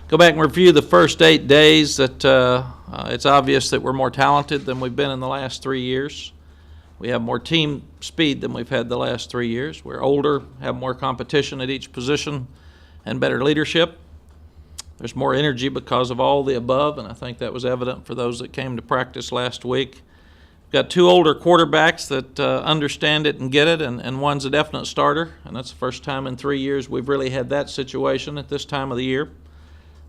go back and review the first 8 days, that it's obvious that we're more talented than we've been in the last 3 years. We have more team speed than we've had the last 3 years. We're older, have more competition at each position, and better leadership. There's more energy because of all the above, and I think that was evident for those that came to practice last week. We've got 2 older quarterbacks that understand it and get it, and one's a definite starter, and that's the first time in 3 years we've really had that situation at this time of the year.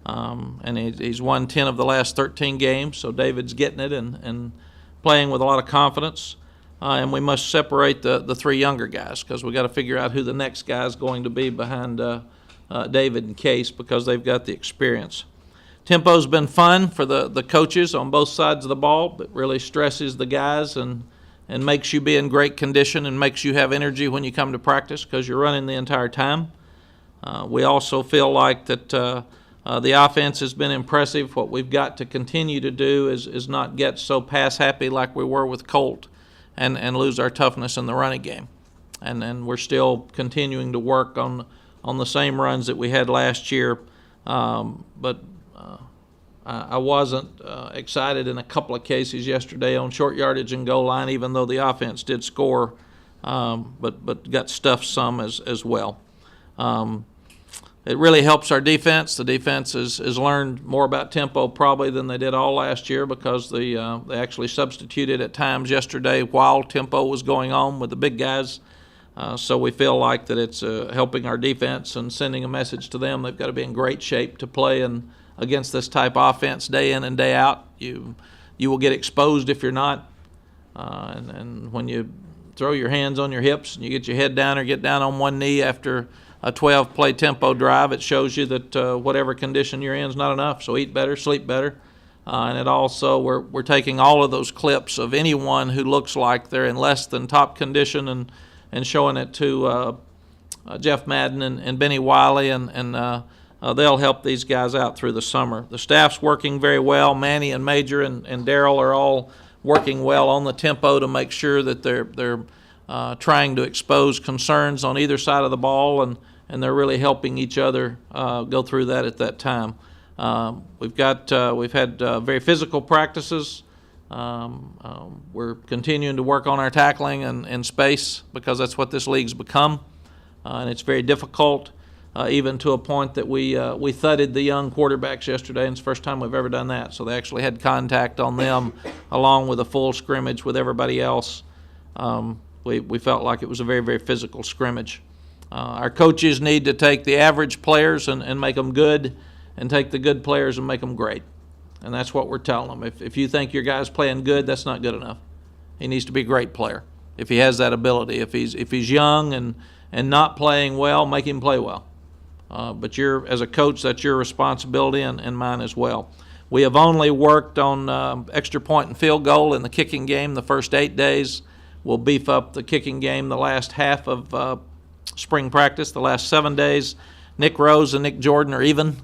And he's won 10 of the last 13 games, so David's getting it and playing with a lot of confidence. And we must separate the 3 younger guys, because we've got to figure out who the next guy is going to be behind David and Case, because they've got the experience. Tempo's been fun for the coaches on both sides of the ball, but really stresses the guys and makes you be in great condition and makes you have energy when you come to practice, because you're running the entire time. We also feel like that the offense has been impressive. What we've got to continue to do is not get so pass happy like we were with Colt and lose our toughness in the running game. And we're still continuing to work on the same runs that we had last year. But I wasn't excited in a couple of cases yesterday on short yardage and goal line, even though the offense did score, but got stuffed some as well. It really helps our defense. The defense has learned more about tempo probably than they did all last year, because they actually substituted at times yesterday while tempo was going on with the big guys. So we feel like that it's helping our defense and sending a message to them. They've got to be in great shape to play against this type of offense day in and day out. You will get exposed if you're not. And when you throw your hands on your hips and you get your head down or get down on one knee after a 12-play tempo drive, it shows you that whatever condition you're in is not enough. So eat better, sleep better. And it also, we're taking all of those clips of anyone who looks like they're in less than top condition and showing it to Jeff Madden and Benny Wiley, and they'll help these guys out through the summer. The staff's working very well. Manny and Major and Darryl are all working well on the tempo to make sure that they're trying to expose concerns on either side of the ball, and they're really helping each other go through that at that time. We've had very physical practices. We're continuing to work on our tackling and space, because that's what this league's become, and it's very difficult, even to a point that we thudded the young quarterbacks yesterday, and it's the first time we've ever done that. So they actually had contact on them along with a full scrimmage with everybody else. We felt like it was a very, very physical scrimmage. Our coaches need to take the average players and make them good, and take the good players and make them great. And that's what we're telling them. If you think your guy's playing good, that's not good enough. He needs to be a great player if he has that ability. If he's young and not playing well, make him play well. But as a coach, that's your responsibility and mine as well. We have only worked on extra point and field goal in the kicking game the first 8 days. We'll beef up the kicking game the last half of spring practice, the last 7 days. Nick Rose and Nick Jordan are even.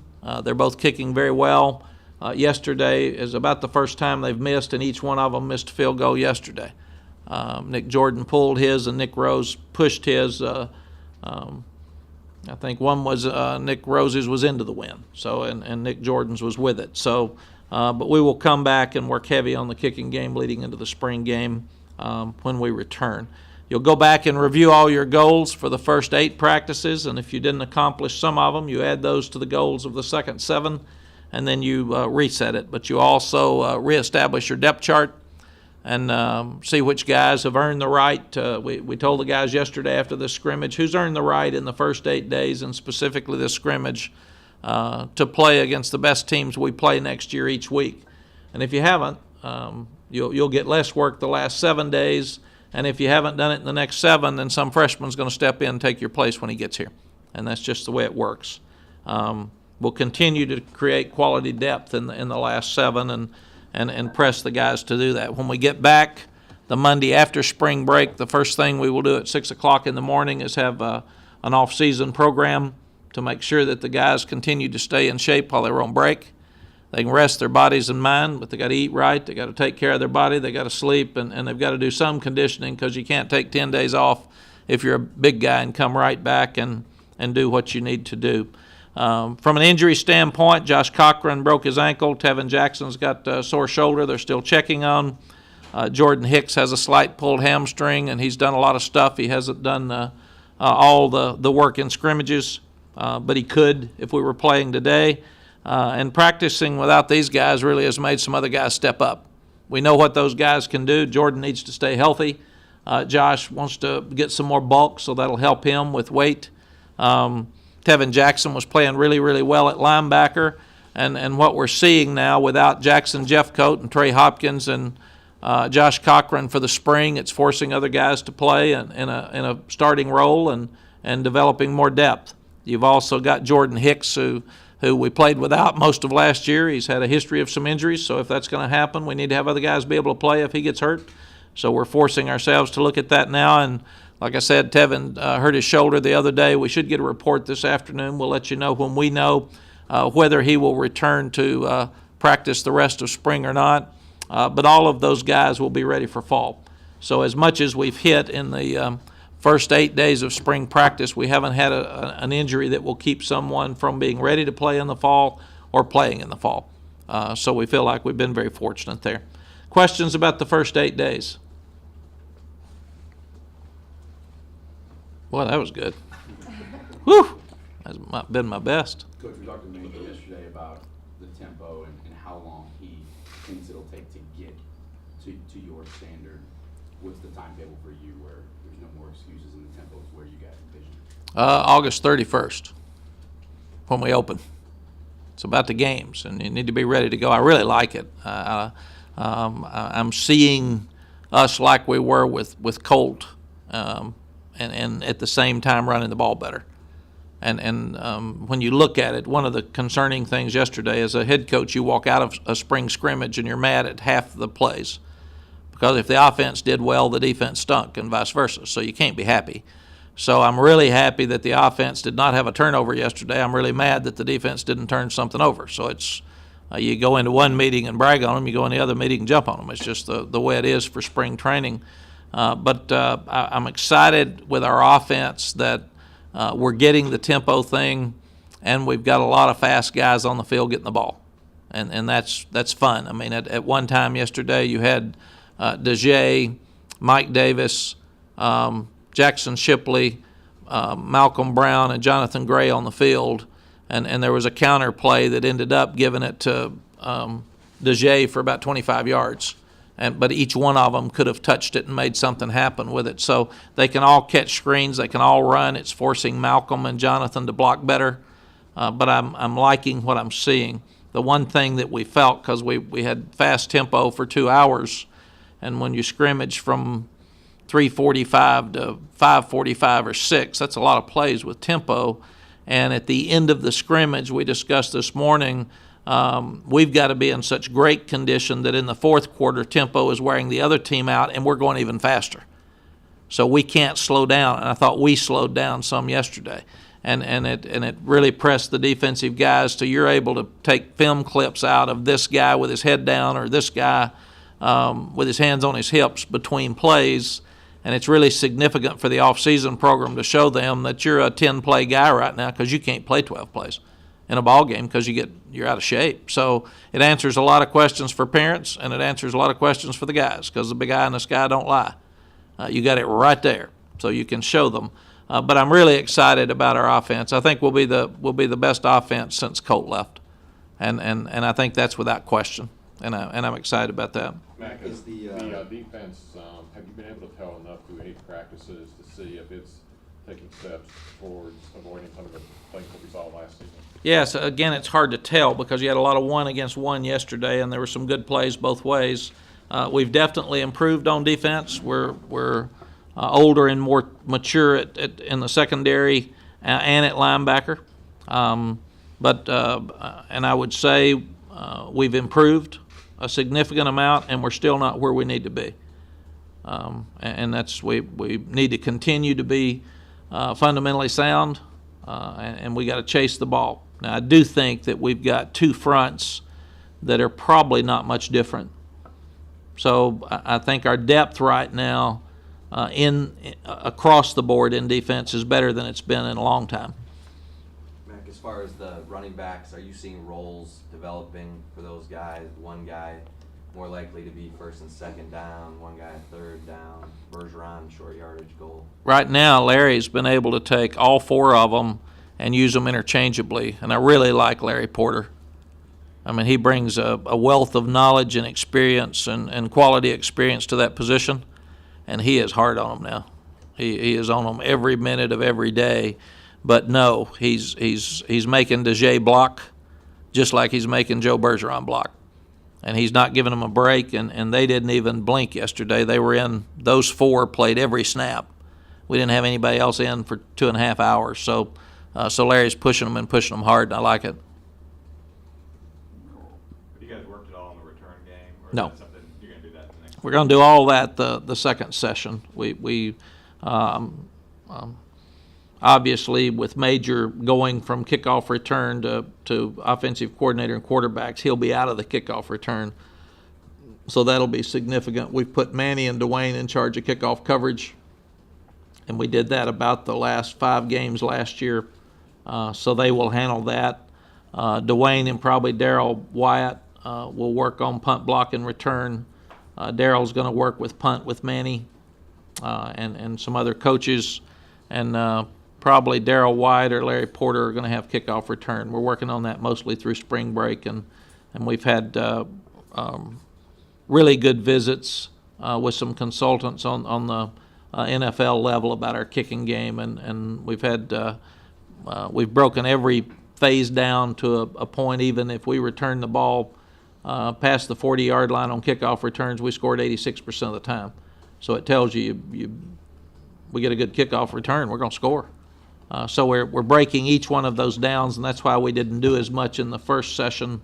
They're both kicking very well. Yesterday is about the first time they've missed, and each one of them missed a field goal yesterday. Nick Jordan pulled his, and Nick Rose pushed his. I think one was Nick Rose's was into the wind, and Nick Jordan's was with it. So, but we will come back and work heavy on the kicking game leading into the spring game when we return. You'll go back and review all your goals for the first 8 practices, and if you didn't accomplish some of them, you add those to the goals of the second 7. And then you reset it. But you also reestablish your depth chart and see which guys have earned the right. We told the guys yesterday after this scrimmage who's earned the right in the first 8 days, and specifically this scrimmage, to play against the best teams we play next year each week. And if you haven't, you'll get less work the last 7 days. And if you haven't done it in the next 7, then some freshman's going to step in and take your place when he gets here. And that's just the way it works. We'll continue to create quality depth in the last 7 and press the guys to do that. When we get back the Monday after spring break, the first thing we will do at 6 o'clock in the morning is have an off-season program to make sure that the guys continue to stay in shape while they're on break. They can rest their bodies and mind, but they got to eat right. They got to take care of their body. They got to sleep, and they've got to do some conditioning, because you can't take 10 days off if you're a big guy and come right back and do what you need to do. From an injury standpoint, Josh Cochran broke his ankle. Tevin Jackson's got a sore shoulder they're still checking on. Jordan Hicks has a slight pulled hamstring, and he's done a lot of stuff. He hasn't done all the work in scrimmages, but he could if we were playing today. And practicing without these guys really has made some other guys step up. We know what those guys can do. Jordan needs to stay healthy. Josh wants to get some more bulk, so that'll help him with weight. Tevin Jackson was playing really, really well at linebacker. And what we're seeing now without Jackson Jeffcoat and Trey Hopkins and Josh Cochran for the spring, it's forcing other guys to play in a starting role and developing more depth. You've also got Jordan Hicks, who we played without most of last year. He's had a history of some injuries, so if that's going to happen, we need to have other guys be able to play if he gets hurt. So we're forcing ourselves to look at that now. And like I said, Tevin hurt his shoulder the other day. We should get a report this afternoon. We'll let you know when we know whether he will return to practice the rest of spring or not. But all of those guys will be ready for fall. So as much as we've hit in the first 8 days of spring practice, we haven't had an injury that will keep someone from being ready to play in the fall or playing in the fall. So we feel like we've been very fortunate there. Questions about the first 8 days? Boy, that was good. Whew! That's been my best. Coach, we talked to Major yesterday about the tempo and how long he thinks it'll take to get to your standard. What's the timetable for you where there's no more excuses in the tempo? Where you guys envision? August 31st, when we open. It's about the games, and you need to be ready to go. I really like it. I'm seeing us like we were with Colt, and at the same time running the ball better. And when you look at it, one of the concerning things yesterday, as a head coach, you walk out of a spring scrimmage and you're mad at half the plays. Because if the offense did well, the defense stunk, and vice versa. So you can't be happy. So I'm really happy that the offense did not have a turnover yesterday. I'm really mad that the defense didn't turn something over. So it's you go into one meeting and brag on them, you go in the other meeting and jump on them. It's just the way it is for spring training. But I'm excited with our offense that we're getting the tempo thing, and we've got a lot of fast guys on the field getting the ball. And that's fun. I mean, at one time yesterday you had DeJay, Mike Davis, Jackson Shipley, Malcolm Brown, and Jonathan Gray on the field, and there was a counter play that ended up giving it to DeJay for about 25 yards. But each one of them could have touched it and made something happen with it. So they can all catch screens, they can all run. It's forcing Malcolm and Jonathan to block better. But I'm liking what I'm seeing. The one thing that we felt, because we had fast tempo for 2 hours, and when you scrimmage from 3:45 to 5:45 or 6, that's a lot of plays with tempo. And at the end of the scrimmage, we discussed this morning, we've got to be in such great condition that in the fourth quarter, tempo is wearing the other team out, and we're going even faster. So we can't slow down, and I thought we slowed down some yesterday. And it really pressed the defensive guys to you're able to take film clips out of this guy with his head down or this guy with his hands on his hips between plays. And it's really significant for the off-season program to show them that you're a 10-play guy right now because you can't play 12 plays in a ball game because you're out of shape. So it answers a lot of questions for parents, and it answers a lot of questions for the guys because the big eye in the sky don't lie. You got it right there, so you can show them. But I'm really excited about our offense. I think we'll be the best offense since Colt left, and I think that's without question. And I'm excited about that. Mack, is the defense, have you been able to tell enough through 8 practices to see if it's taking steps towards avoiding some of the things that we saw last season? Yes, again, it's hard to tell because you had a lot of 1-against-1 yesterday, and there were some good plays both ways. We've definitely improved on defense. We're older and more mature in the secondary and at linebacker. And I would say we've improved a significant amount, and we're still not where we need to be. And that's we need to continue to be fundamentally sound, and we got to chase the ball. Now, I do think that we've got 2 fronts that are probably not much different. So I think our depth right now across the board in defense is better than it's been in a long time. Mack, as far as the running backs, are you seeing roles developing for those guys? One guy more likely to be first and second down, one guy third down, Bergeron, short yardage goal. Right now, Larry's been able to take all four of them and use them interchangeably, and I really like Larry Porter. I mean, he brings a wealth of knowledge and experience and quality experience to that position, and he is hard on them now. He is on them every minute of every day. But no, he's making DeJay block just like he's making Joe Bergeron block. And he's not giving them a break, and they didn't even blink yesterday. They were in, those four played every snap. We didn't have anybody else in for 2.5 hours. So Larry's pushing them and pushing them hard, and I like it. Have you guys worked at all in the return game? Or No. Is that something you're going to do that in the next We're going to do all that the second session. We obviously, with Major going from kickoff return to offensive coordinator and quarterbacks, he'll be out of the kickoff return. So that'll be significant. We've put Manny and Dwayne in charge of kickoff coverage, and we did that about the last 5 games last year. So they will handle that. Dwayne and probably Darryl Wyatt will work on punt block and return. Darryl's going to work with punt with Manny and some other coaches, and probably Darryl White or Larry Porter are going to have kickoff return. We're working on that mostly through spring break, and we've had really good visits with some consultants on the NFL level about our kicking game, and we've broken every phase down to a point. Even if we return the ball past the 40-yard line on kickoff returns, we scored 86% of the time. So it tells you we get a good kickoff return, we're going to score. So we're breaking each one of those downs, and that's why we didn't do as much in the first session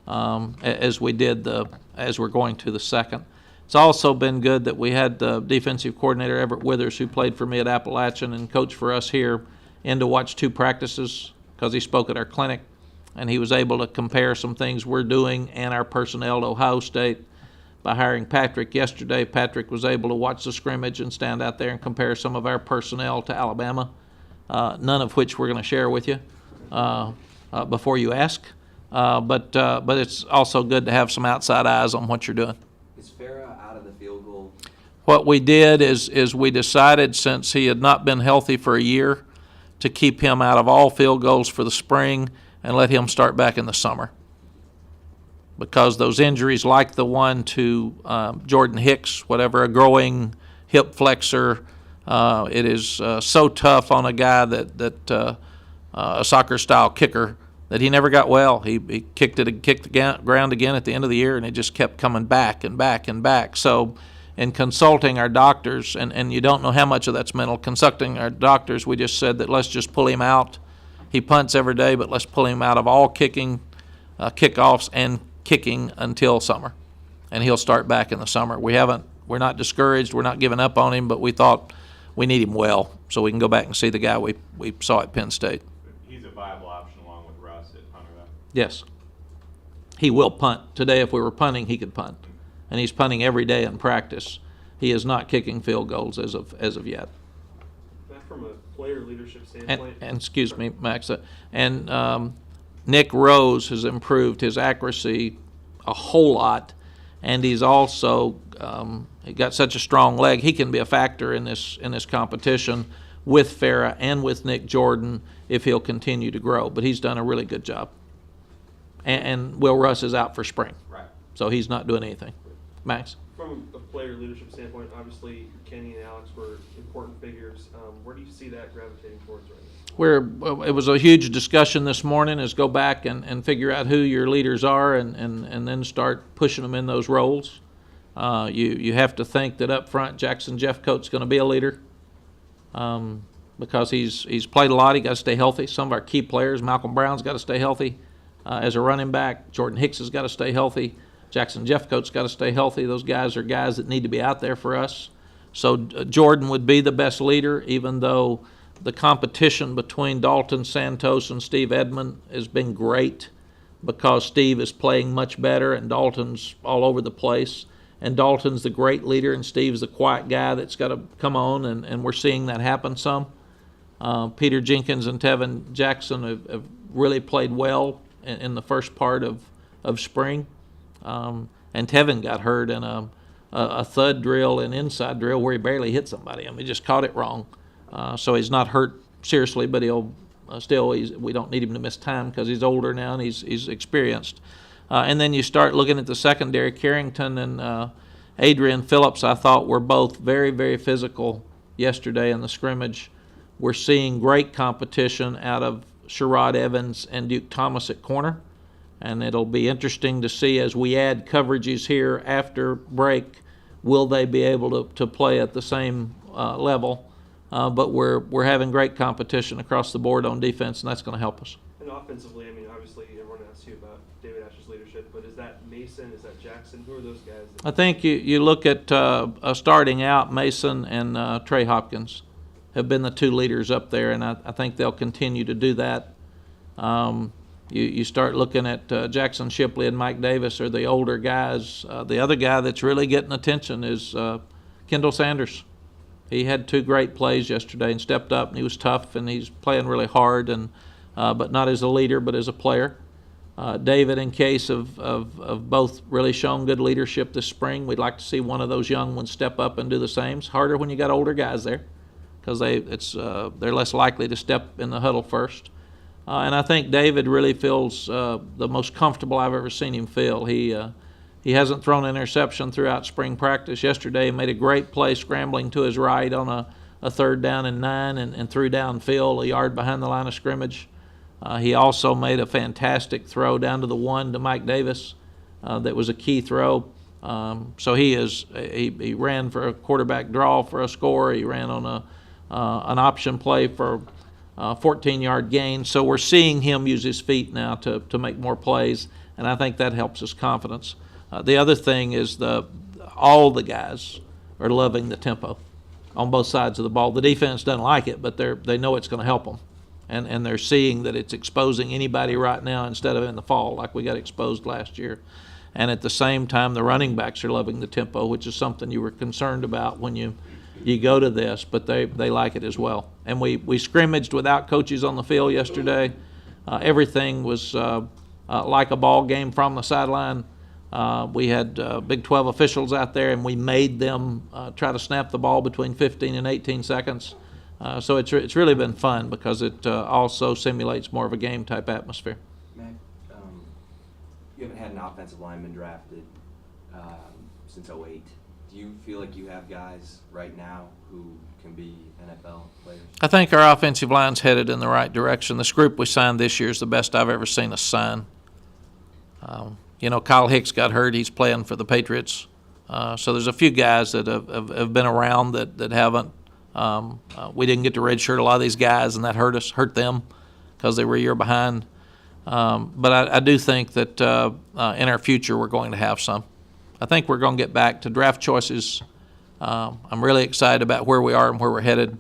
as we did as we're going to the second. It's also been good that we had the defensive coordinator, Everett Withers, who played for me at Appalachian and coached for us here, in to watch 2 practices because he spoke at our clinic, and he was able to compare some things we're doing and our personnel to Ohio State. By hiring Patrick yesterday, Patrick was able to watch the scrimmage and stand out there and compare some of our personnel to Alabama, none of which we're going to share with you before you ask. But it's also good to have some outside eyes on what you're doing. Is Farah out of the field goal? What we did is we decided, since he had not been healthy for a year, to keep him out of all field goals for the spring and let him start back in the summer. Because those injuries, like the one to Jordan Hicks, a growing hip flexor, it is so tough on a guy that a soccer-style kicker, that he never got well. He kicked the ground again at the end of the year, and it just kept coming back and back and back. So in consulting our doctors, and you don't know how much of that's mental, consulting our doctors, we just said that let's just pull him out. He punts every day, but let's pull him out of all kicking, kickoffs, and kicking until summer, and he'll start back in the summer. We're not discouraged, we're not giving up on him, but we thought we need him well so we can go back and see the guy we saw at Penn State. He's a viable option along with Russ at punter, though. Yes, he will punt. Today, if we were punting, he could punt, and he's punting every day in practice. He is not kicking field goals as of yet. That from a player leadership standpoint. And excuse me, Max, and Nick Rose has improved his accuracy a whole lot, and he's also he got such a strong leg. He can be a factor in this competition with Farah and with Nick Jordan if he'll continue to grow. But he's done a really good job. And Will Russ is out for spring, Right. so he's not doing anything. Max? From a player leadership standpoint, obviously Kenny and Alex were important figures. Where do you see that gravitating towards right now? It was a huge discussion this morning, is go back and figure out who your leaders are and then start pushing them in those roles. You have to think that up front Jackson Jeffcoat's going to be a leader because he's played a lot. He got to stay healthy. Some of our key players, Malcolm Brown's got to stay healthy as a running back. Jordan Hicks has got to stay healthy. Jackson Jeffcoat's got to stay healthy. Those guys are guys that need to be out there for us. So Jordan would be the best leader, even though the competition between Dalton Santos and Steve Edmond has been great because Steve is playing much better and Dalton's all over the place. And Dalton's the great leader and Steve's the quiet guy that's got to come on, and we're seeing that happen some. Peter Jenkins and Tevin Jackson have really played well in the first part of spring. And Tevin got hurt in a thud drill and inside drill where he barely hit somebody. I mean, he just caught it wrong. So he's not hurt seriously, but he'll we don't need him to miss time because he's older now and he's experienced. And then you start looking at the secondary. Carrington and Adrian Phillips, I thought, were both very, very physical yesterday in the scrimmage. We're seeing great competition out of Sherrod Evans and Duke Thomas at corner. And it'll be interesting to see as we add coverages here after break, will they be able to play at the same level? But we're having great competition across the board on defense, and that's going to help us. And offensively, I mean, obviously everyone asks you about David Ash's leadership, but is that Mason? Is that Jackson? Who are those guys? I think you look at starting out, Mason and Trey Hopkins have been the two leaders up there, and I think they'll continue to do that. You start looking at Jackson Shipley and Mike Davis are the older guys. The other guy that's really getting attention is Kendall Sanders. He had 2 great plays yesterday and stepped up, and he was tough, and he's playing really hard, and but not as a leader, but as a player. David and Case have both really shown good leadership this spring. We'd like to see one of those young ones step up and do the same. It's harder when you got older guys there because they're less likely to step in the huddle first. And I think David really feels the most comfortable I've ever seen him feel. He hasn't thrown an interception throughout spring practice. Yesterday he made a great play scrambling to his right on a 3rd down and 9 and threw downfield a yard behind the line of scrimmage. He also made a fantastic throw down to the 1 to Mike Davis that was a key throw. So he ran for a quarterback draw for a score. He ran on an option play for 14-yard gain. So we're seeing him use his feet now to make more plays, and I think that helps his confidence. The other thing is all the guys are loving the tempo on both sides of the ball. The defense doesn't like it, but they know it's going to help them, and they're seeing that it's exposing anybody right now instead of in the fall like we got exposed last year. And at the same time, the running backs are loving the tempo, which is something you were concerned about when you go to this, but they like it as well. And we scrimmaged without coaches on the field yesterday. Everything was like a ball game from the sideline. We had Big 12 officials out there, and we made them try to snap the ball between 15 and 18 seconds. So it's really been fun because it also simulates more of a game-type atmosphere. Mac, you haven't had an offensive lineman drafted since 2008. Do you feel like you have guys right now who can be NFL players? I think our offensive line's headed in the right direction. This group we signed this year is the best I've ever seen us sign. Kyle Hicks got hurt. He's playing for the Patriots. So there's a few guys that have been around that haven't. We didn't get to redshirt a lot of these guys, and that hurt them because they were a year behind. But I do think that in our future we're going to have some. I think we're going to get back to draft choices. I'm really excited about where we are and where we're headed.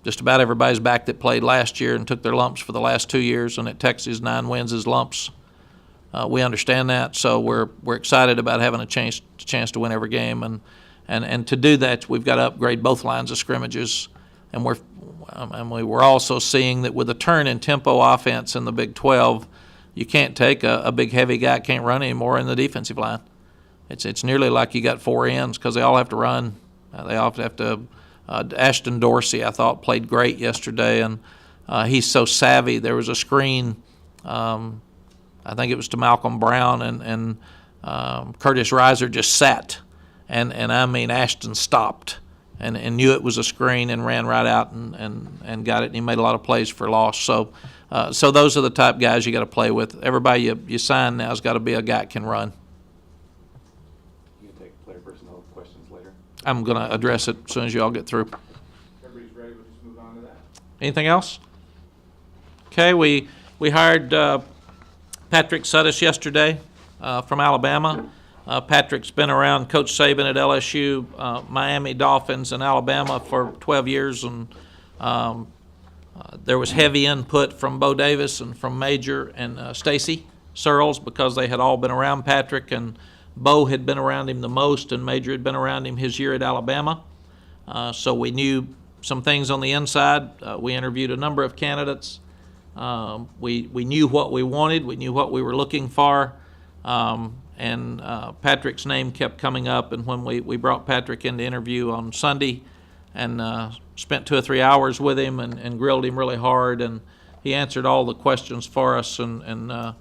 Just about everybody's back that played last year and took their lumps for the last 2 years, and at Texas, 9 wins is lumps. We understand that, so we're excited about having a chance to win every game, and to do that, we've got to upgrade both lines of scrimmages, and we're also seeing that with a turn in tempo offense in the Big 12, you can't take a big heavy guy that can't run anymore in the defensive line. It's nearly like you got 4 ends because they all have to run. They all have to. Ashton Dorsey, I thought, played great yesterday, and he's so savvy. There was a screen. I think it was to Malcolm Brown, and Curtis Reiser just sat, and I mean Ashton stopped and knew it was a screen and ran right out and got it, and he made a lot of plays for loss. So those are the type guys you got to play with. Everybody you sign now has got to be a guy that can run. You can take player personnel questions later. I'm going to address it as soon as you all get through. Everybody's ready, we'll just move on to that. Anything else? Okay, we hired Patrick Suddes yesterday from Alabama. Patrick's been around Coach Saban at LSU, Miami Dolphins, and Alabama for 12 years, and there was heavy input from Bo Davis and from Major and Stacy Searles because they had all been around Patrick, and Bo had been around him the most, and Major had been around him his year at Alabama. So we knew some things on the inside. We interviewed a number of candidates. We knew what we wanted. We knew what we were looking for. And Patrick's name kept coming up. And when we brought Patrick into interview on Sunday and spent 2 or 3 hours with him and grilled him really hard, and he answered all the questions for us, and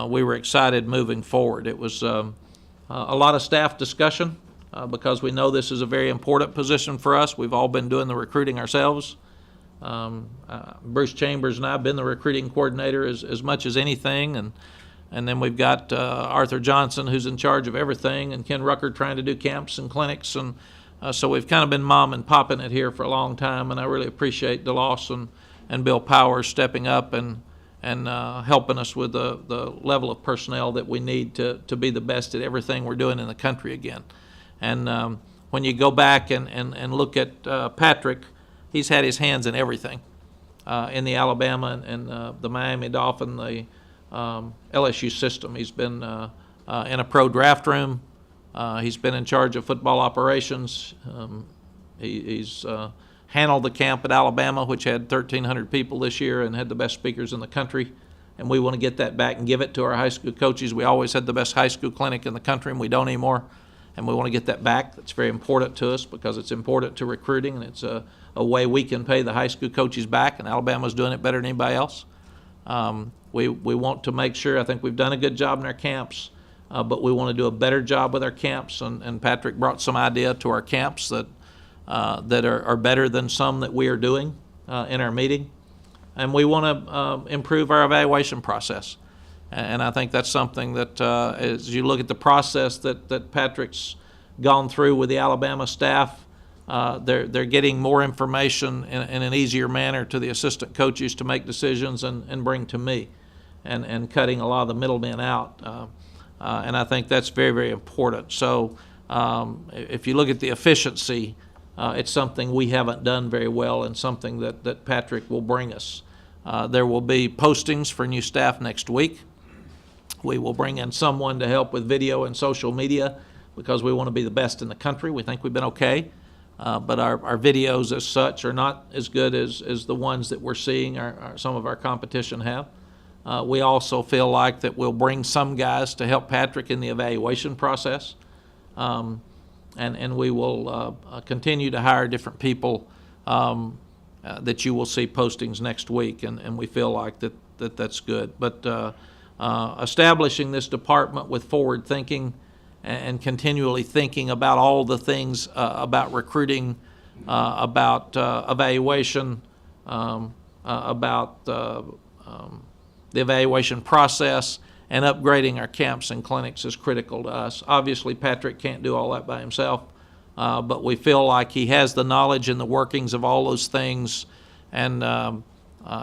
we were excited moving forward. It was a lot of staff discussion because we know this is a very important position for us. We've all been doing the recruiting ourselves. Bruce Chambers and I have been the recruiting coordinator as much as anything, and then we've got Arthur Johnson, who's in charge of everything, and Ken Rucker trying to do camps and clinics, and so we've kind of been mom and popping it here for a long time, and I really appreciate DeLoss and Bill Powers stepping up and helping us with the level of personnel that we need to be the best at everything we're doing in the country again. And when you go back and look at Patrick, he's had his hands in everything in the Alabama and the Miami Dolphin, the LSU system. He's been in a pro draft room. He's been in charge of football operations. He's handled the camp at Alabama, which had 1,300 people this year and had the best speakers in the country. And we want to get that back and give it to our high school coaches. We always had the best high school clinic in the country, and we don't anymore. And we want to get that back. That's very important to us because it's important to recruiting, and it's a way we can pay the high school coaches back, and Alabama's doing it better than anybody else. We want to make sure, I think we've done a good job in our camps, but we want to do a better job with our camps, and Patrick brought some idea to our camps that are better than some that we are doing in our meeting. And we want to improve our evaluation process. And I think that's something that, as you look at the process that Patrick's gone through with the Alabama staff, they're getting more information in an easier manner to the assistant coaches to make decisions and bring to me, and cutting a lot of the middlemen out. And I think that's very, very important. So if you look at the efficiency, it's something we haven't done very well, and something that Patrick will bring us. There will be postings for new staff next week. We will bring in someone to help with video and social media because we want to be the best in the country. We think we've been okay, but our videos as such are not as good as the ones that we're seeing some of our competition have. We also feel like that we'll bring some guys to help Patrick in the evaluation process. And we will continue to hire different people that you will see postings next week, and we feel like that's good. But establishing this department with forward thinking and continually thinking about all the things about recruiting, about evaluation, about the evaluation process, and upgrading our camps and clinics is critical to us. Obviously, Patrick can't do all that by himself, but we feel like he has the knowledge and the workings of all those things, and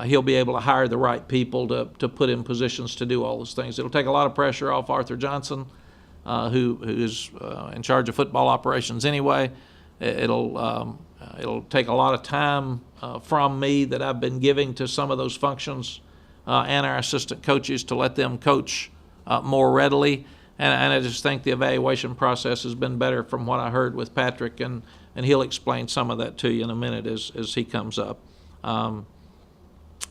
he'll be able to hire the right people to put in positions to do all those things. It'll take a lot of pressure off Arthur Johnson, who's in charge of football operations anyway. It'll take a lot of time from me that I've been giving to some of those functions and our assistant coaches to let them coach more readily. And I just think the evaluation process has been better from what I heard with Patrick, and he'll explain some of that to you in a minute as he comes up.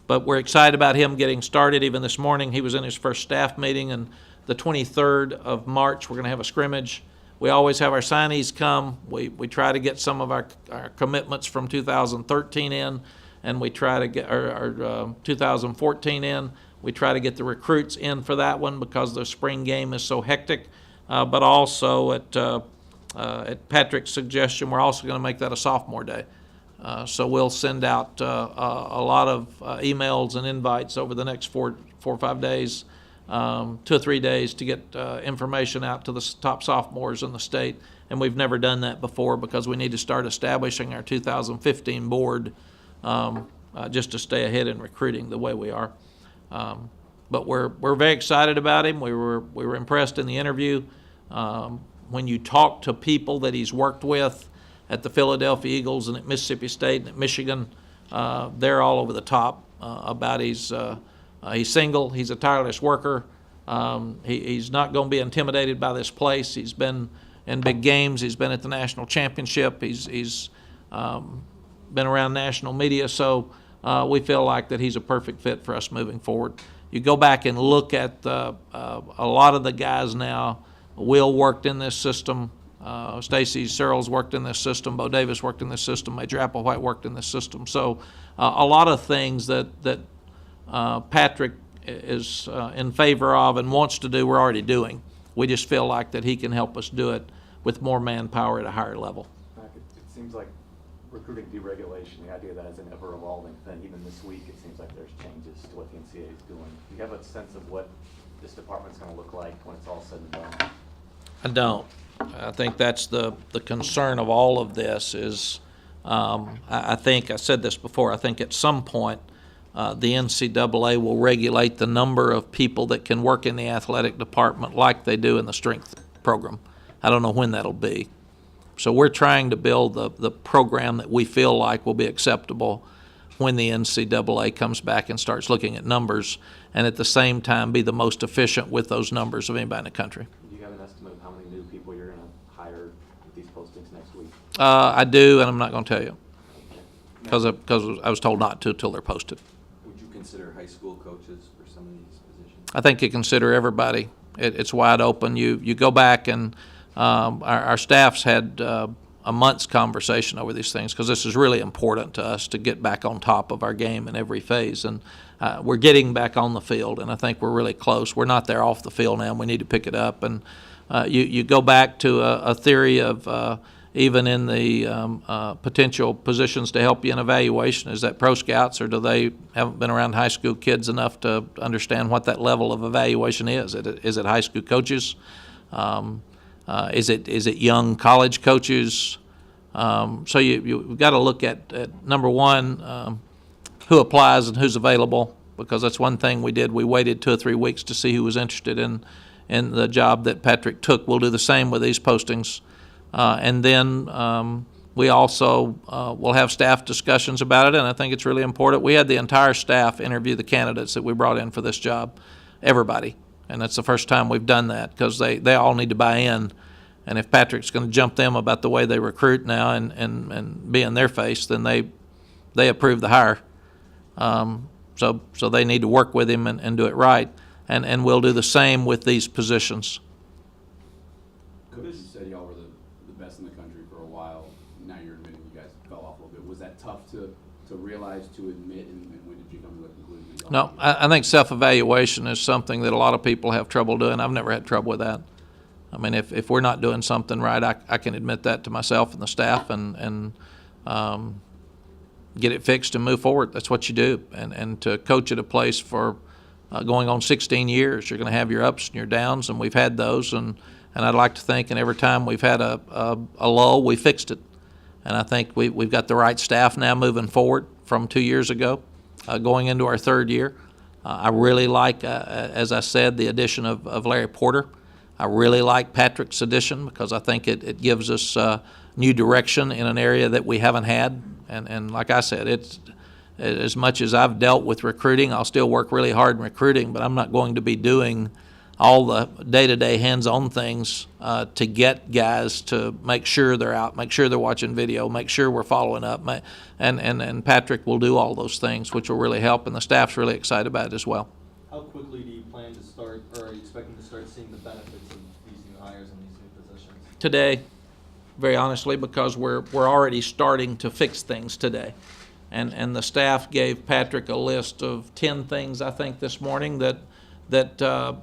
But we're excited about him getting started. Even this morning, he was in his first staff meeting, and the 23rd of March, we're going to have a scrimmage. We always have our signees come. We try to get some of our commitments from 2013 in, and we try to get our 2014 in. We try to get the recruits in for that one because the spring game is so hectic. But also at Patrick's suggestion, we're also going to make that a sophomore day. So we'll send out a lot of emails and invites over the next 4 or 5 days, 2 or 3 days, to get information out to the top sophomores in the state. And we've never done that before because we need to start establishing our 2015 board just to stay ahead in recruiting the way we are. But we're very excited about him. We were impressed in the interview. When you talk to people that he's worked with at the Philadelphia Eagles and at Mississippi State and at Michigan, they're all over the top about he's single, he's a tireless worker. He's not going to be intimidated by this place. He's been in big games. He's been at the national championship. He's been around national media. So we feel like that he's a perfect fit for us moving forward. You go back and look at a lot of the guys now. Will worked in this system. Stacy Searles worked in this system. Bo Davis worked in this system. Major Applewhite worked in this system. So a lot of things that Patrick is in favor of and wants to do, we're already doing. We just feel like that he can help us do it with more manpower at a higher level. It seems like recruiting deregulation, the idea that is an ever-evolving thing. Even this week, it seems like there's changes to what the NCAA is doing. Do you have a sense of what this department's going to look like when it's all said and done? I don't. I think that's the concern of all of this is, I think, I said this before, I think at some point the NCAA will regulate the number of people that can work in the athletic department like they do in the strength program. I don't know when that'll be. So we're trying to build the program that we feel like will be acceptable when the NCAA comes back and starts looking at numbers, and at the same time be the most efficient with those numbers of anybody in the country. Do you have an estimate of how many new people you're going to hire with these postings next week? I do, and I'm not going to tell you because I was told not to until they're posted. Would you consider high school coaches for some of these positions? I think you consider everybody. It's wide open. You go back and our staff's had a month's conversation over these things because this is really important to us to get back on top of our game in every phase. And we're getting back on the field, and I think we're really close. We're not there off the field now, and we need to pick it up. And you go back to a theory of even in the potential positions to help you in evaluation, is that pro scouts, or do they haven't been around high school kids enough to understand what that level of evaluation is? Is it high school coaches? Is it young college coaches? So you've got to look at number one, who applies and who's available, because that's one thing we did. We waited 2 or 3 weeks to see who was interested in the job that Patrick took. We'll do the same with these postings. And then we also will have staff discussions about it, and I think it's really important. We had the entire staff interview the candidates that we brought in for this job, everybody. And that's the first time we've done that because they all need to buy in. And if Patrick's going to jump them about the way they recruit now and be in their face, then they approve the hire. So they need to work with him and do it right. And we'll do the same with these positions. Coach, you said y'all were the best in the country for a while. Now you're admitting you guys fell off a little bit. Was that tough to realize, to admit, and when did you come to the conclusion that y'all No, I think self-evaluation is something that a lot of people have trouble doing. I've never had trouble with that. I mean, if we're not doing something right, I can admit that to myself and the staff and get it fixed and move forward. That's what you do. And to coach at a place for going on 16 years, you're going to have your ups and your downs, and we've had those. And I'd like to think, and every time we've had a lull, we fixed it. And I think we've got the right staff now moving forward from 2 years ago, going into our third year. I really like, as I said, the addition of Larry Porter. I really like Patrick's addition because I think it gives us new direction in an area that we haven't had. And like I said, it's as much as I've dealt with recruiting, I'll still work really hard in recruiting, but I'm not going to be doing all the day-to-day hands-on things to get guys to make sure they're out, make sure they're watching video, make sure we're following up. And Patrick will do all those things, which will really help, and the staff's really excited about it as well. How quickly do you plan to start, or are you expecting to start seeing the benefits of these new hires and these new positions? Today, very honestly, because we're already starting to fix things today. And the staff gave Patrick a list of 10 things, I think, this morning that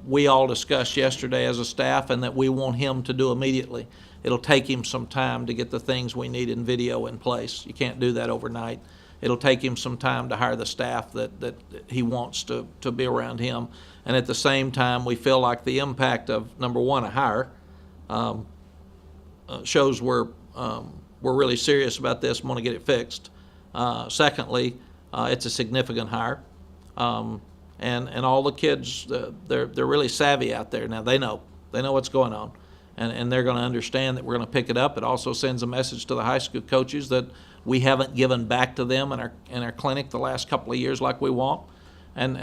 we all discussed yesterday as a staff and that we want him to do immediately. It'll take him some time to get the things we need in video in place. You can't do that overnight. It'll take him some time to hire the staff that he wants to be around him. And at the same time, we feel like the impact of, number one, a hire shows we're really serious about this and want to get it fixed. Secondly, it's a significant hire. And all the kids, they're really savvy out there now. They know what's going on, and they're going to understand that we're going to pick it up. It also sends a message to the high school coaches that we haven't given back to them in our clinic the last couple of years like we want, and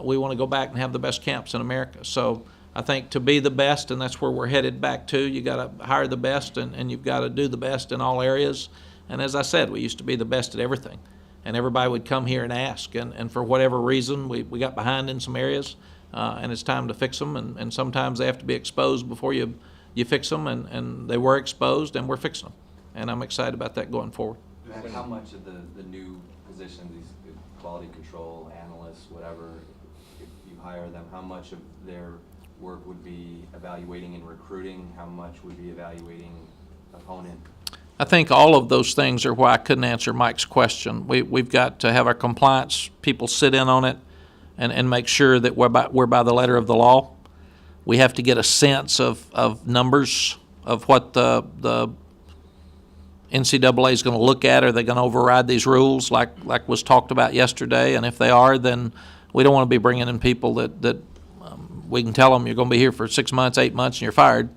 we want to go back and have the best camps in America. So I think to be the best, and that's where we're headed back to, you got to hire the best, and you've got to do the best in all areas. And as I said, we used to be the best at everything. and everybody would come here and ask. And for whatever reason, we got behind in some areas, and it's time to fix them. And sometimes they have to be exposed before you fix them, and they were exposed, and we're fixing them. And I'm excited about that going forward. Matt, how much of the new positions, these quality control analysts, whatever, if you hire them, how much of their work would be evaluating and recruiting? How much would be evaluating opponent? I think all of those things are why I couldn't answer Mike's question. We've got to have our compliance people sit in on it and make sure that we're by the letter of the law. We have to get a sense of numbers of what the NCAA is going to look at. Are they going to override these rules like was talked about yesterday? And if they are, then we don't want to be bringing in people that we can tell them you're going to be here for 6 months, 8 months, and you're fired.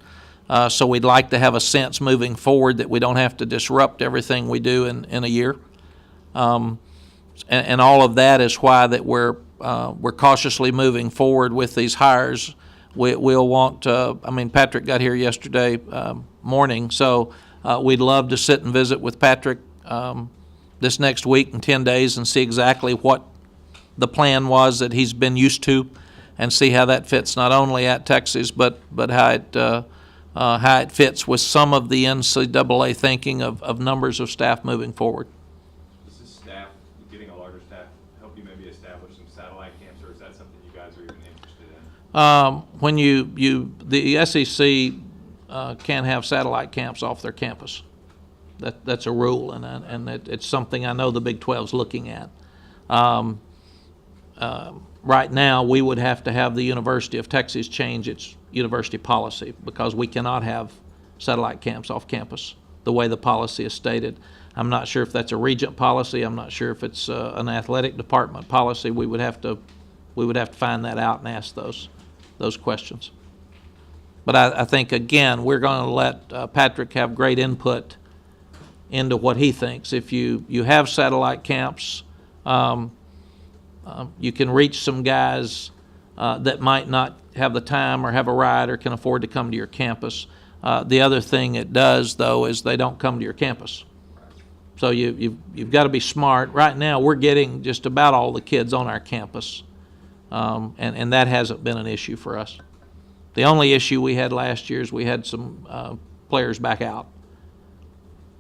So we'd like to have a sense moving forward that we don't have to disrupt everything we do in a year. And all of that is why that we're cautiously moving forward with these hires. We'll want Patrick got here yesterday morning, so we'd love to sit and visit with Patrick this next week in 10 days and see exactly what the plan was that he's been used to, and see how that fits not only at Texas but how it fits with some of the NCAA thinking of numbers of staff moving forward. Does this staff, getting a larger staff, help you maybe establish some satellite camps, or is that something you guys are even interested in? When the SEC can't have satellite camps off their campus. That's a rule, and it's something I know the Big 12's looking at. Right now, we would have to have the University of Texas change its university policy because we cannot have satellite camps off campus the way the policy is stated. I'm not sure if that's a regent policy. I'm not sure if it's an athletic department policy. We would have to find that out and ask those questions. But I think, again, we're going to let Patrick have great input into what he thinks. If you have satellite camps, you can reach some guys that might not have the time or have a ride or can afford to come to your campus. The other thing it does, though, is they don't come to your campus. So you've got to be smart. Right now, we're getting just about all the kids on our campus, and that hasn't been an issue for us. The only issue we had last year is we had some players back out.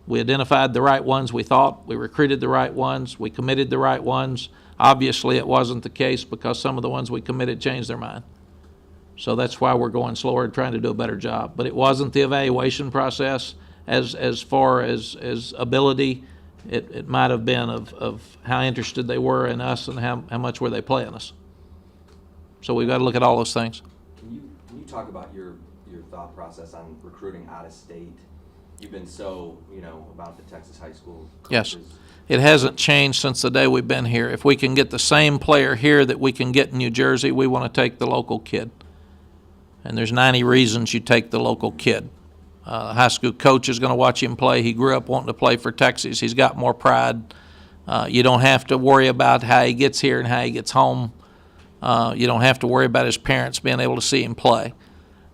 We identified the right ones, we thought. We recruited the right ones. We committed the right ones. Obviously, it wasn't the case because some of the ones we committed changed their mind. So that's why we're going slower and trying to do a better job. But it wasn't the evaluation process as far as ability. It might have been of how interested they were in us and how much were they playing us. So we've got to look at all those things. Can you talk about your thought process on recruiting out of state? You've been so, about the Texas high school coaches. Yes. It hasn't changed since the day we've been here. If we can get the same player here that we can get in New Jersey, we want to take the local kid. And there's 90 reasons you take the local kid. The high school coach is going to watch him play. He grew up wanting to play for Texas. He's got more pride. You don't have to worry about how he gets here and how he gets home. You don't have to worry about his parents being able to see him play.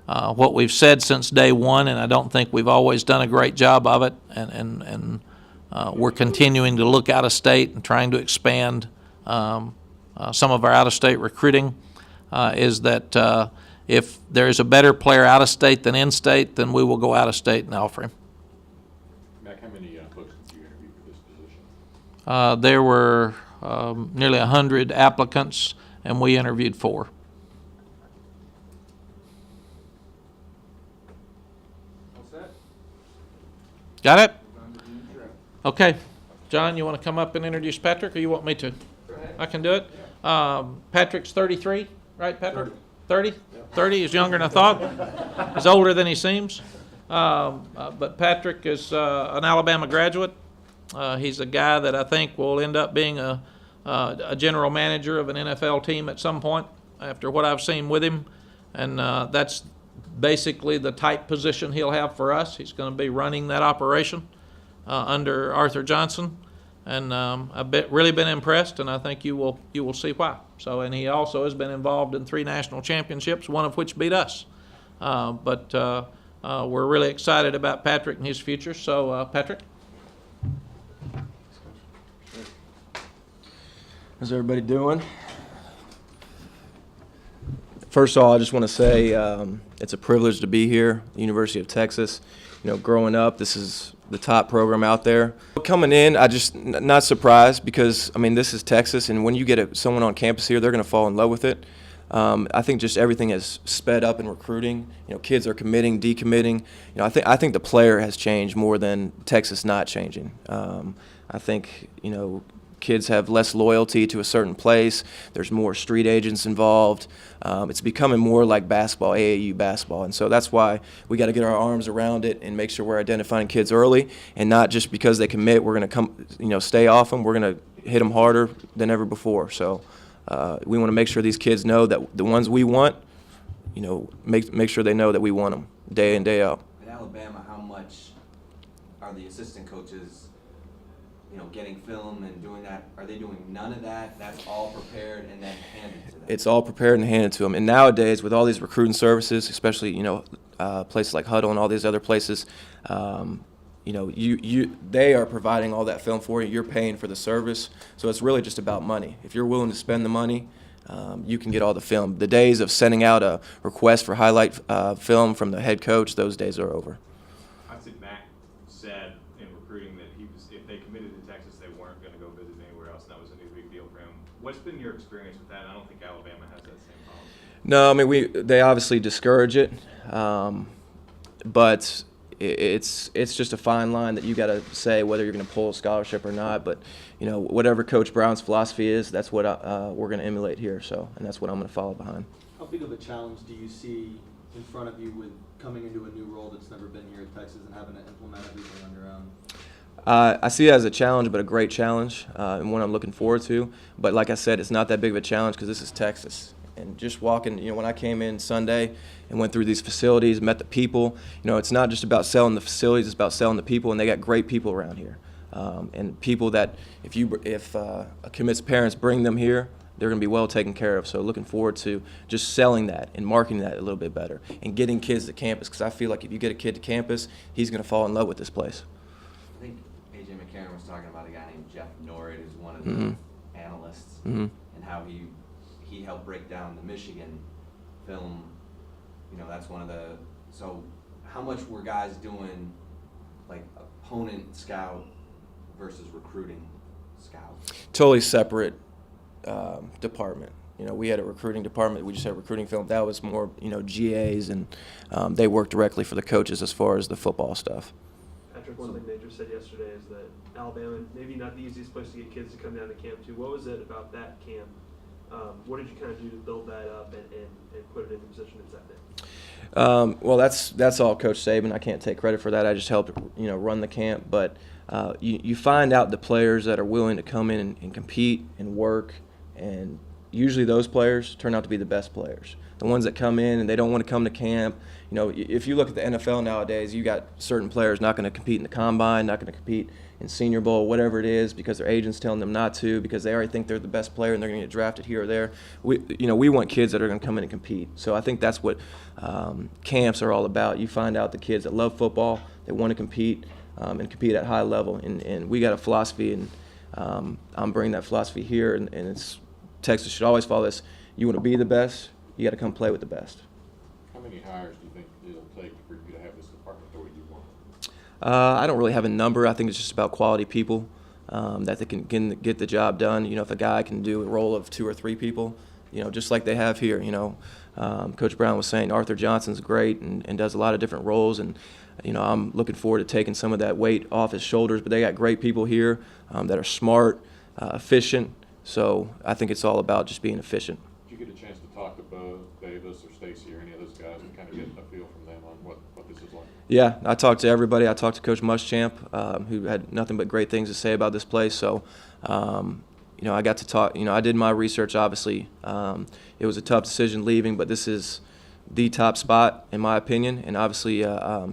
What we've said since day one, and I don't think we've always done a great job of it, and we're continuing to look out of state and trying to expand some of our out-of-state recruiting, is that if there is a better player out of state than in state, then we will go out of state and offer him. Mack, how many folks did you interview for this position? There were nearly 100 applicants, and we interviewed 4. What's that? Got it? On to the intro. Okay. John, you want to come up and introduce Patrick, or you want me to? Go ahead. I can do it. Patrick's 33, right, Patrick? 30? 30 is younger than I thought. He's older than he seems. But Patrick is an Alabama graduate. He's a guy that I think will end up being a general manager of an NFL team at some point after what I've seen with him. And that's basically the type position he'll have for us. He's going to be running that operation under Arthur Johnson. And I've really been impressed, and I think you will see why. So, and he also has been involved in 3 national championships, one of which beat us. But we're really excited about Patrick and his future. So, Patrick. How's everybody doing? First of all, I just want to say it's a privilege to be here, the University of Texas. You know, growing up, this is the top program out there. Coming in, I just not surprised because, I mean, this is Texas, and when you get someone on campus here, they're going to fall in love with it. I think just everything has sped up in recruiting. You know, kids are committing, decommitting. You know, I think the player has changed more than Texas not changing. I think, you know, kids have less loyalty to a certain place. There's more street agents involved. It's becoming more like basketball, AAU basketball, and so that's why we got to get our arms around it and make sure we're identifying kids early, and not just because they commit, we're going to stay off them. We're going to hit them harder than ever before. So we want to make sure these kids know that the ones we want, you know, make sure they know that we want them day in, day out. In Alabama, how much are the assistant coaches, you know, getting film and doing that? Are they doing none of that? That's all prepared and then handed to them? It's all prepared and handed to them. And nowadays, with all these recruiting services, especially, you know, places like Huddle and all these other places, you know, they are providing all that film for you. You're paying for the service. So it's really just about money. If you're willing to spend the money, you can get all the film. The days of sending out a request for highlight film from the head coach, those days are over. I think Mack said in recruiting that if they committed to Texas, they weren't going to go visit anywhere else, and that was a new big deal for him. What's been your experience with that? I don't think Alabama has that same problem. No, I mean they obviously discourage it, but it's just a fine line that you got to say whether you're going to pull a scholarship or not. But you know, whatever Coach Brown's philosophy is, that's what we're going to emulate here. So, and that's what I'm going to follow behind. How big of a challenge do you see in front of you with coming into a new role that's never been here at Texas and having to implement everything on your own? I see it as a challenge, but a great challenge, and one I'm looking forward to. But like I said, it's not that big of a challenge because this is Texas. And just walking, you know, when I came in Sunday and went through these facilities, met the people, you know, it's not just about selling the facilities, it's about selling the people, and they got great people around here. And people that if a commit's parents bring them here, they're going to be well taken care of. So looking forward to just selling that and marketing that a little bit better and getting kids to campus, because I feel like if you get a kid to campus, he's going to fall in love with this place. I think A.J. McCarron was talking about a guy named Jeff Norrid, who's one of the analysts, and how he helped break down the Michigan film. You know, that's one of the. So, how much were guys doing, like opponent scout versus recruiting scout? Totally separate department. You know, we had a recruiting department. We just had recruiting film. That was more, you know, GAs, and they worked directly for the coaches as far as the football stuff. Patrick, one thing they just said yesterday is that Alabama, maybe not the easiest place to get kids to come down to camp to. What was it about that camp? What did you kind of do to build that up and put it in the position it's at now? Well, that's all Coach Saban. I can't take credit for that. I just helped, you know, run the camp. But you find out the players that are willing to come in and compete and work, and usually those players turn out to be the best players. The ones that come in and they don't want to come to camp. You know, if you look at the NFL nowadays, you got certain players not going to compete in the combine, not going to compete in Senior Bowl, whatever it is, because their agent's telling them not to, because they already think they're the best player and they're going to get drafted here or there. We want kids that are going to come in and compete. So I think that's what camps are all about. You find out the kids that love football, they want to compete and compete at high level. And we got a philosophy, and I'm bringing that philosophy here. And it's Texas should always follow this. You want to be the best, you got to come play with the best. How many hires do you think it'll take for you to have this department the way you want? I don't really have a number. I think it's just about quality people that they can get the job done. You know, if a guy can do a role of 2 or 3 people, you know, just like they have here. You know, Coach Brown was saying Arthur Johnson's great and does a lot of different roles, and you know, I'm looking forward to taking some of that weight off his shoulders. But they got great people here that are smart, efficient. So I think it's all about just being efficient. Did you get a chance to talk to Bo Davis or Stacy or any of those guys and kind of get a feel from them on what this is like? Yeah, I talked to everybody. I talked to Coach Muschamp, who had nothing but great things to say about this place. So, you know, I got to talk. You know, I did my research, obviously. It was a tough decision leaving, but this is the top spot, in my opinion, and obviously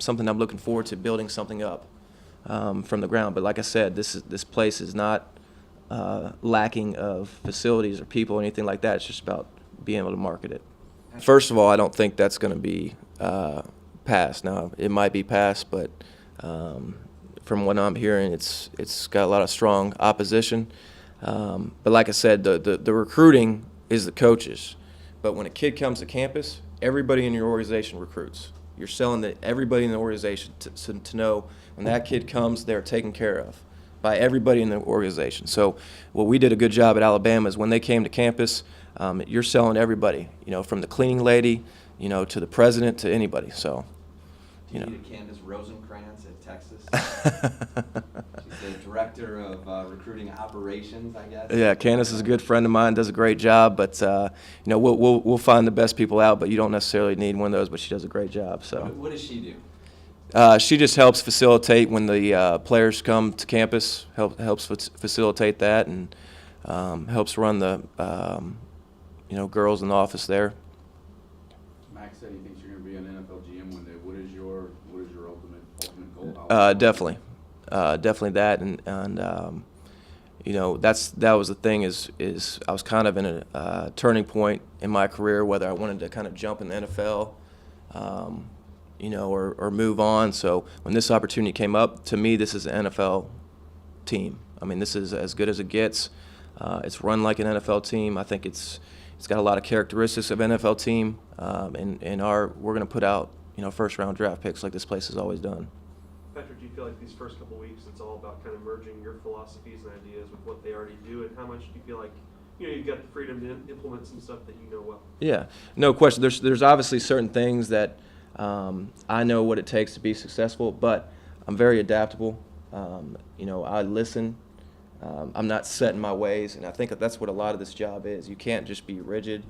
something I'm looking forward to building something up from the ground. But like I said, this place is not lacking of facilities or people or anything like that. It's just about being able to market it. First of all, I don't think that's going to be passed. Now, it might be passed, but from what I'm hearing, it's got a lot of strong opposition. But like I said, the recruiting is the coaches. But when a kid comes to campus, everybody in your organization recruits. You're selling to everybody in the organization to know when that kid comes, they're taken care of by everybody in the organization. So what we did a good job at Alabama is when they came to campus, you're selling everybody, from the cleaning lady, to the president, to anybody. So, Do you need a Candace Rosenkrantz at Texas? She's the director of recruiting operations, I guess. Yeah, Candace is a good friend of mine, does a great job, but we'll find the best people out, but you don't necessarily need one of those, but she does a great job. So What does she do? she just helps facilitate when the players come to campus, helps facilitate that, and helps run the girls in the office there. Max said he thinks you're going to be an NFL GM one day. What is your ultimate goal? Definitely that, and that was the thing is I was kind of in a turning point in my career, whether I wanted to kind of jump in the NFL, or move on. So when this opportunity came up, to me, this is an NFL team. I mean, this is as good as it gets. It's run like an NFL team. I think it's got a lot of characteristics of an NFL team, and we're going to put out first-round draft picks like this place has always done. Patrick, do you feel like these first couple weeks it's all about kind of merging your philosophies and ideas with what they already do, and how much do you feel like you've got the freedom to implement some stuff that you know well? Yeah, no question. There's obviously certain things that I know what it takes to be successful, but I'm very adaptable. I listen. I'm not set in my ways, and I think that's what a lot of this job is. You can't just be rigid.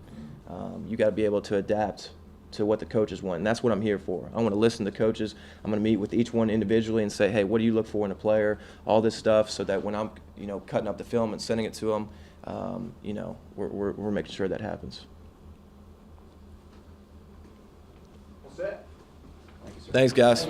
You got to be able to adapt to what the coaches want, and that's what I'm here for. I want to listen to coaches. I'm going to meet with each one individually and say, hey, what do you look for in a player? All this stuff, so that when I'm cutting up the film and sending it to them, we're making sure that happens. All set? Thanks, guys.